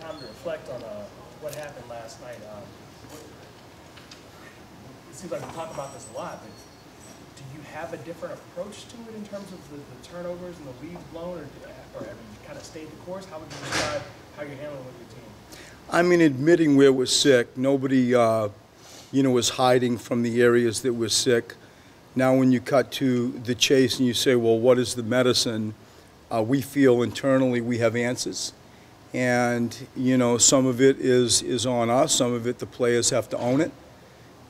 time to reflect on what happened last night. It seems like we talk about this a lot, but do you have a different approach to it in terms of the turnovers and the leads blown, or have you kind of stayed the course? How would you describe how you're handling with your team? I mean, admitting where we're sick. Nobody, was hiding from the areas that we're sick. Now when you cut to the chase and you say, well, what is the medicine? We feel internally we have answers. And, some of it is on us. Some of it the players have to own it.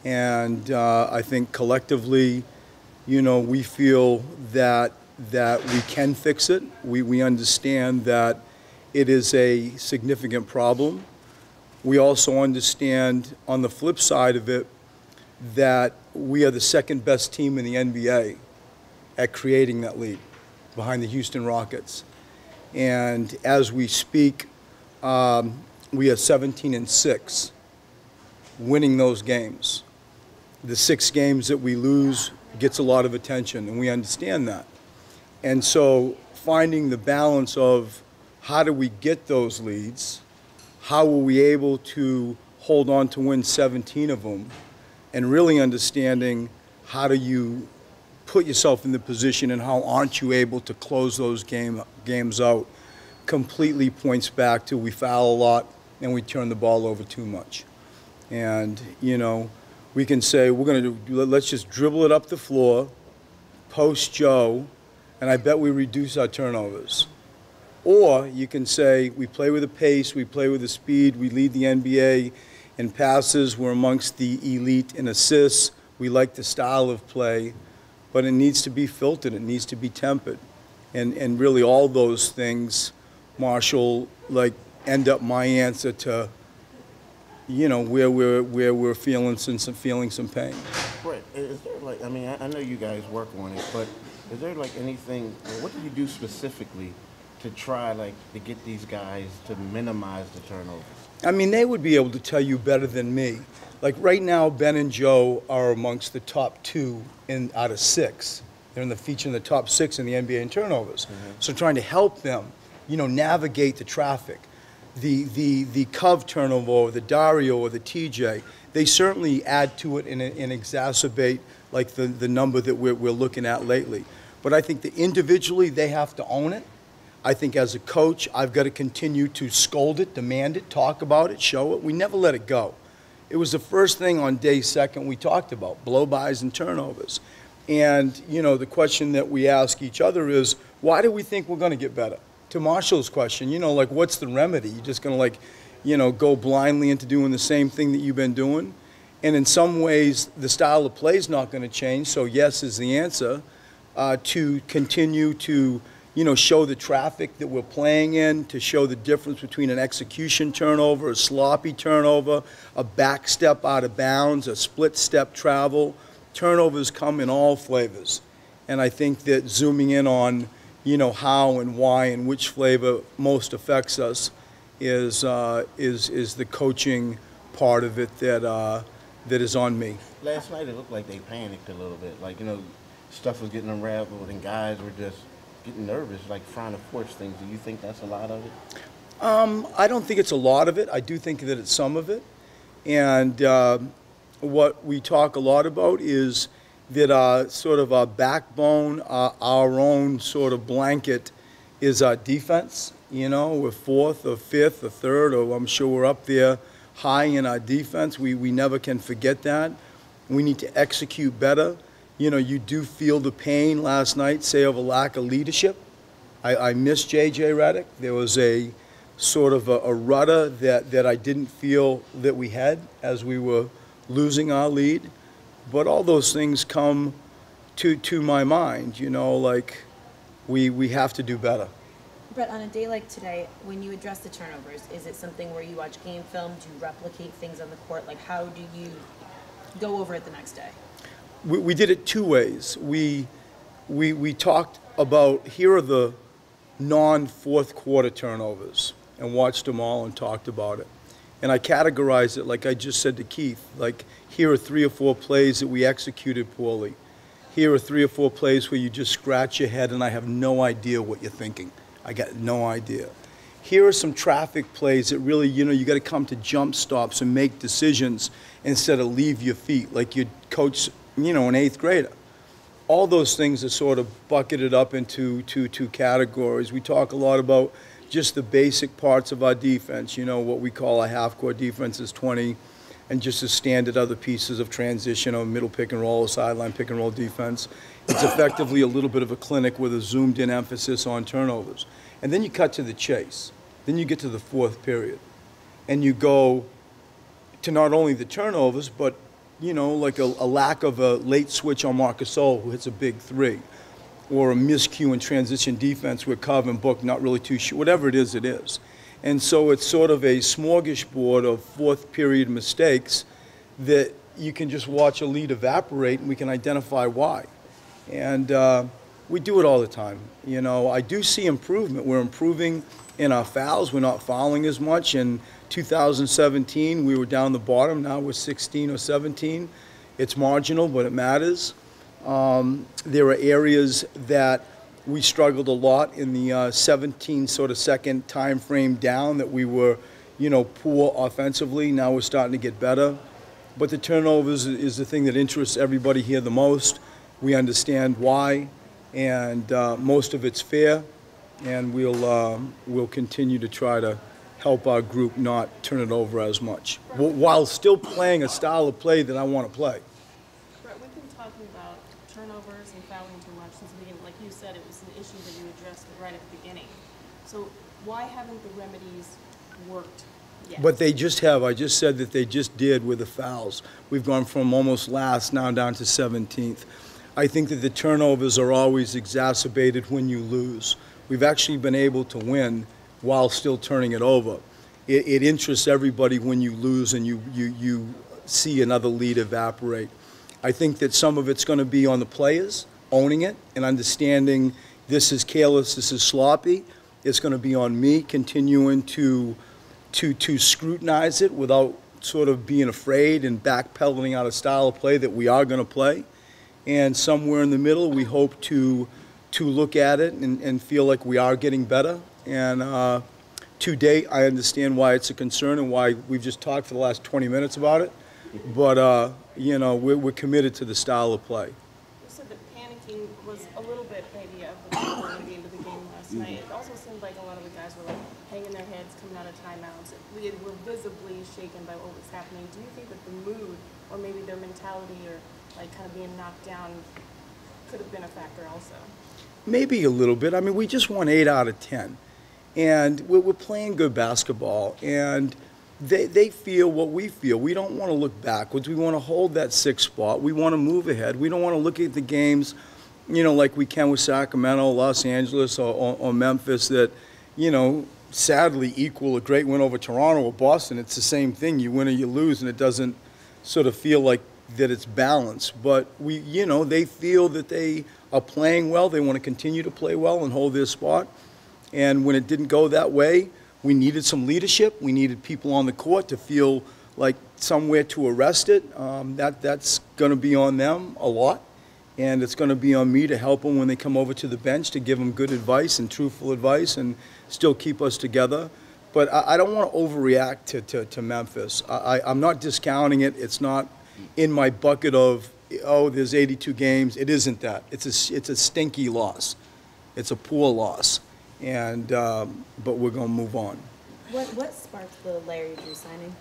And I think collectively, we feel that we can fix it. We understand that it is a significant problem. We also understand, on the flip side of it, that we are the second best team in the NBA at creating that lead behind the Houston Rockets. And as we speak, we are 17-6, winning those games. The 6 games that we lose gets a lot of attention, and we understand that. And so finding the balance of how do we get those leads, how are we able to hold on to win 17 of them, and really understanding how do you put yourself in the position and how aren't you able to close those games out, completely points back to we foul a lot and we turn the ball over too much. And, we can say let's just dribble it up the floor, post Joe, and I bet we reduce our turnovers. Or you can say we play with the pace, we play with the speed, we lead the NBA in passes, we're amongst the elite in assists, we like the style of play, but it needs to be filtered, it needs to be tempered. And really all those things, Marshall, end up my answer to, where we're feeling some pain. Right. Is there I know you guys work on it, but is there anything, what do you do specifically to try to get these guys to minimize the turnovers? I mean, they would be able to tell you better than me. Right now, Ben and Joe are amongst the top 2 out of 6. They're in the top 6 in the NBA in turnovers. Mm-hmm. So trying to help them, navigate the traffic. The Cove turnover, or the Dario, or the TJ, they certainly add to it and exacerbate the number that we're looking at lately. But I think that individually they have to own it. I think as a coach, I've got to continue to scold it, demand it, talk about it, show it. We never let it go. It was the first thing on day 2 we talked about, blow-bys and turnovers. And, the question that we ask each other is, why do we think we're going to get better? To Marshall's question, what's the remedy? You're just going to, go blindly into doing the same thing that you've been doing? And in some ways, the style of play is not going to change, so yes is the answer, to continue to show the traffic that we're playing in, to show the difference between an execution turnover, a sloppy turnover, a back step out of bounds, a split step travel. Turnovers come in all flavors. And I think that zooming in on, how and why and which flavor most affects us is the coaching part of it that is on me. Last night it looked like they panicked a little bit. Stuff was getting unraveled and guys were just getting nervous, trying to force things. Do you think that's a lot of it? I don't think it's a lot of it. I do think that it's some of it. And what we talk a lot about is that sort of our backbone, our own sort of blanket is our defense. We're 4th or 5th or 3rd, or I'm sure we're up there high in our defense. We never can forget that. We need to execute better. You do feel the pain last night, say, of a lack of leadership. I miss J.J. Redick. There was a sort of a rudder that I didn't feel that we had as we were losing our lead. But all those things come to my mind, we have to do better. Brett, on a day like today, when you address the turnovers, is it something where you watch game film? Do you replicate things on the court? How do you go over it the next day? We did it 2 ways. We talked about, here are the non-fourth quarter turnovers, and watched them all and talked about it. And I categorized it like I just said to Keith, here are 3 or 4 plays that we executed poorly. Here are 3 or 4 plays where you just scratch your head and I have no idea what you're thinking. I got no idea. here are some traffic plays that really, you got to come to jump stops and make decisions instead of leave your feet like you'd coach, an 8th grader. All those things are sort of bucketed up into two categories. We talk a lot about just the basic parts of our defense, what we call a half-court defense is 20, and just the standard other pieces of transition or middle pick and roll or sideline pick and roll defense. It's effectively a little bit of a clinic with a zoomed-in emphasis on turnovers. And then you cut to the chase. Then you get to the 4th period. And you go to not only the turnovers, but, like a lack of a late switch on Marc Gasol, who hits a big 3, or a miscue in transition defense where Cov and Book not really too sure. Whatever it is, it is. And so it's sort of a smorgasbord of 4th period mistakes that you can just watch a lead evaporate, and we can identify why. And we do it all the time. I do see improvement. We're improving in our fouls. We're not fouling as much. In 2017, we were down the bottom. Now we're 16 or 17. It's marginal, but it matters. There are areas that we struggled a lot in the 17 sort of second time frame down that we were, poor offensively. Now we're starting to get better. But the turnovers is the thing that interests everybody here the most. We understand why, and most of it's fair, and we'll continue to try to help our group not turn it over as much, while still playing a style of play that I want to play. Brett, we've been talking about turnovers and fouling too much since the beginning. Like you said, it was an issue that you addressed right at the beginning. So why haven't the remedies worked yet? But they just have. I just said that they just did with the fouls. We've gone from almost last now down to 17th. I think that the turnovers are always exacerbated when you lose. We've actually been able to win while still turning it over. It interests everybody when you lose and you see another lead evaporate. I think that some of it's going to be on the players owning it and understanding this is careless, this is sloppy. It's going to be on me continuing to scrutinize it without sort of being afraid and backpedaling out a style of play that we are going to play. And somewhere in the middle, we hope to look at it and feel like we are getting better. And to date, I understand why it's a concern and why we've just talked for the last 20 minutes about it. But, we're committed to the style of play. You said that panicking was a little bit maybe of the problem at the end of the game last night. It also seemed like a lot of the guys were like hanging their heads coming out of timeouts. We were visibly shaken by what was happening. Do you think that the mood or maybe their mentality or like kind of being knocked down could have been a factor also? Maybe a little bit. I mean, we just won 8 out of 10. And we're playing good basketball. And they feel what we feel. We don't want to look backwards. We want to hold that 6th spot. We want to move ahead. We don't want to look at the games, like we can with Sacramento, Los Angeles, or Memphis that, sadly equal a great win over Toronto or Boston. It's the same thing. You win or you lose, and it doesn't sort of feel like that it's balanced. But they feel that they are playing well. They want to continue to play well and hold their spot. And when it didn't go that way, we needed some leadership. We needed people on the court to feel like somewhere to arrest it. That's going to be on them a lot. And it's going to be on me to help them when they come over to the bench, to give them good advice and truthful advice and still keep us together. But I don't want to overreact to Memphis. I'm not discounting it. It's not in my bucket of, there's 82 games. It isn't that. It's a stinky loss. It's a poor loss. And but we're going to move on. What sparked the Larry Drew signing?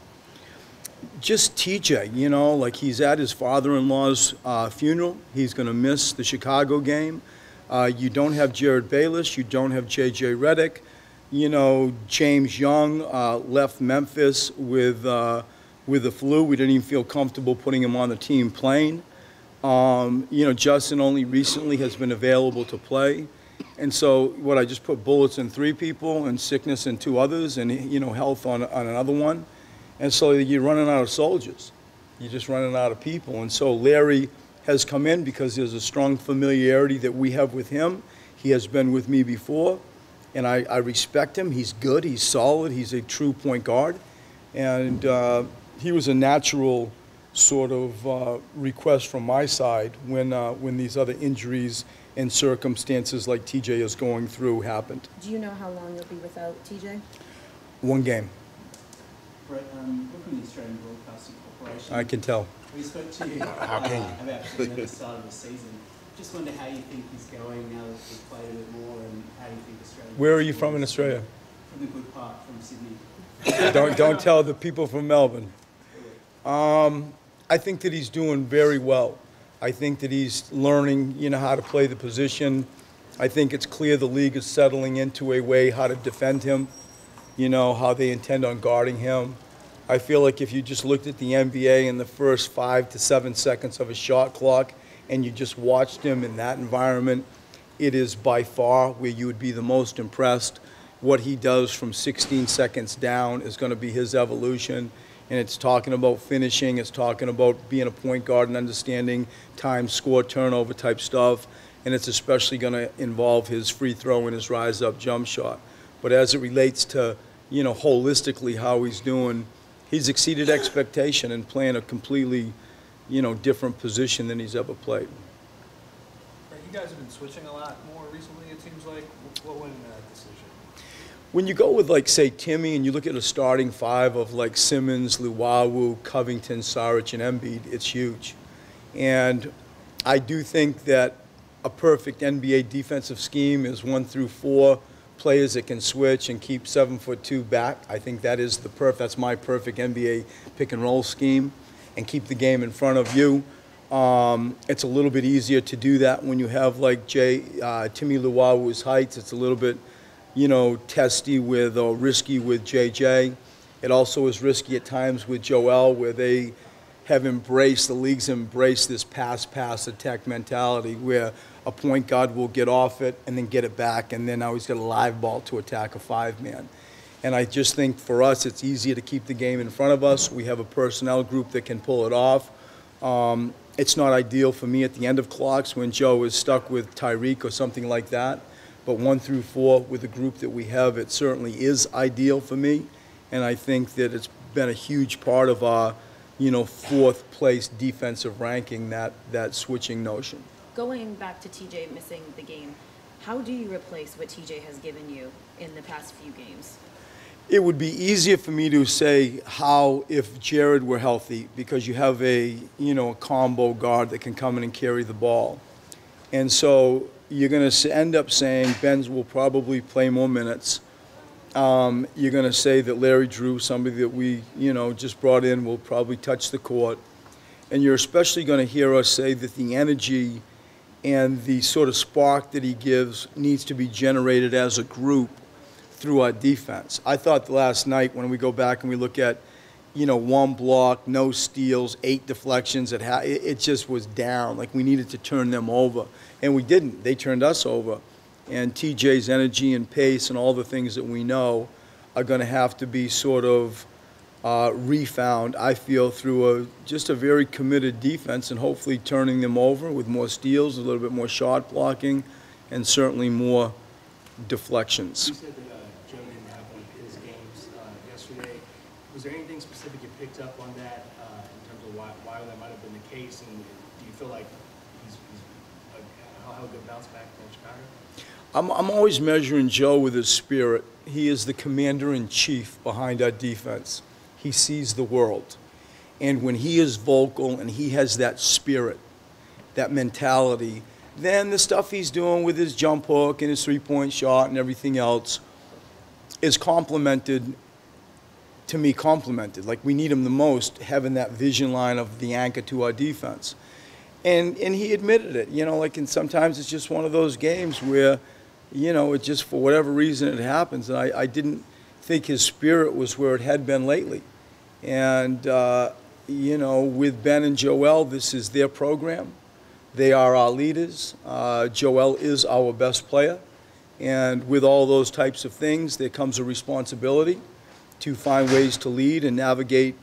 Just TJ, like he's at his father-in-law's funeral. He's going to miss the Chicago game. You don't have Jared Bayless. You don't have J.J. Redick. James Young left Memphis with the flu. We didn't even feel comfortable putting him on the team playing. Justin only recently has been available to play. And so I just put bullets in 3 people and sickness in 2 others and, health on another one. And so you're running out of soldiers. You're just running out of people. And so Larry has come in because there's a strong familiarity that we have with him. He has been with me before, and I respect him. He's good. He's solid. He's a true point guard. And he was a natural sort of request from my side when these other injuries and circumstances like TJ is going through happened. Do you know how long you'll be without TJ? One game, Brett, looking at the Australian Broadcasting Corporation. I can tell. We spoke to you How can you? about him at the start of the season. Just wonder how you think he's going now that we've played a bit more, and how you think Australia. Where are you from in Australia? From the good part, from Sydney. Don't tell the people from Melbourne. I think that he's doing very well. I think that he's learning, how to play the position. I think it's clear the league is settling into a way how to defend him, how they intend on guarding him. I feel like if you just looked at the NBA in the first 5 to 7 seconds of a shot clock and you just watched him in that environment, it is by far where you would be the most impressed. What he does from 16 seconds down is going to be his evolution. And it's talking about finishing, it's talking about being a point guard and understanding time, score, turnover type stuff. And it's especially going to involve his free throw and his rise-up jump shot. But as it relates to, holistically how he's doing, he's exceeded expectation and playing a completely, different position than he's ever played. You guys have been switching a lot more recently, it seems like. What went into that decision? When you go with, like, say, Timmy, and you look at a starting five of, like, Simmons, Luwawu, Covington, Saric, and Embiid, it's huge. And I do think that a perfect NBA defensive scheme is 1 through 4 players that can switch and keep 7'2" back. I think that's my perfect NBA pick and roll scheme, and keep the game in front of you. It's a little bit easier to do that when you have like Timmy Luwawu's heights. It's a little bit, testy or risky with JJ. It also is risky at times with Joel, where they have the league's embraced this pass attack mentality where a point guard will get off it and then get it back, and then now he's got a live ball to attack a 5-man. And I just think for us, it's easier to keep the game in front of us. We have a personnel group that can pull it off. It's not ideal for me at the end of clocks when Joe is stuck with Tyreek or something like that. But 1 through 4 with the group that we have, it certainly is ideal for me. And I think that it's been a huge part of our, 4th place defensive ranking, that switching notion. Going back to TJ missing the game, how do you replace what TJ has given you in the past few games? It would be easier for me to say how if Jared were healthy, because you have a combo guard that can come in and carry the ball. And so you're going to end up saying Benz will probably play more minutes. You're going to say that Larry Drew, somebody that we, just brought in, will probably touch the court. And you're especially going to hear us say that the energy and the sort of spark that he gives needs to be generated as a group through our defense. I thought last night when we go back and we look at, 1 block, no steals, 8 deflections, it just was down. Like we needed to turn them over. And we didn't. They turned us over. And TJ's energy and pace and all the things that we know are going to have to be sort of refound, I feel, through just a very committed defense and hopefully turning them over with more steals, a little bit more shot blocking, and certainly more deflections. You said that Joe didn't have one of his games yesterday. Was there anything specific you picked up on that in terms of why that might have been the case? And do you feel like he'll have a good bounce back in Chicago? I'm always measuring Joe with his spirit. He is the commander-in-chief behind our defense. He sees the world. And when he is vocal and he has that spirit, that mentality, then the stuff he's doing with his jump hook and his three-point shot and everything else is complimented, to me, complimented. Like we need him the most, having that vision line of the anchor to our defense. And he admitted it, and sometimes it's just one of those games where, it just, for whatever reason, it happens. And I didn't think his spirit was where it had been lately. And, with Ben and Joel, this is their program. They are our leaders. Joel is our best player. And with all those types of things, there comes a responsibility to find ways to lead and navigate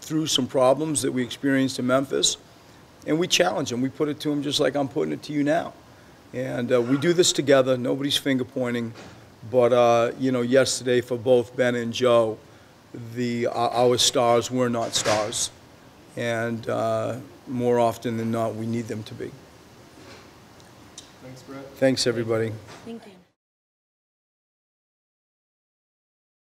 through some problems that we experienced in Memphis. And we challenge them. We put it to them just like I'm putting it to you now. And we do this together. Nobody's finger pointing. But, yesterday for both Ben and Joe, our stars were not stars. And more often than not, we need them to be. Thanks, Brett. Thanks, everybody. Thank you.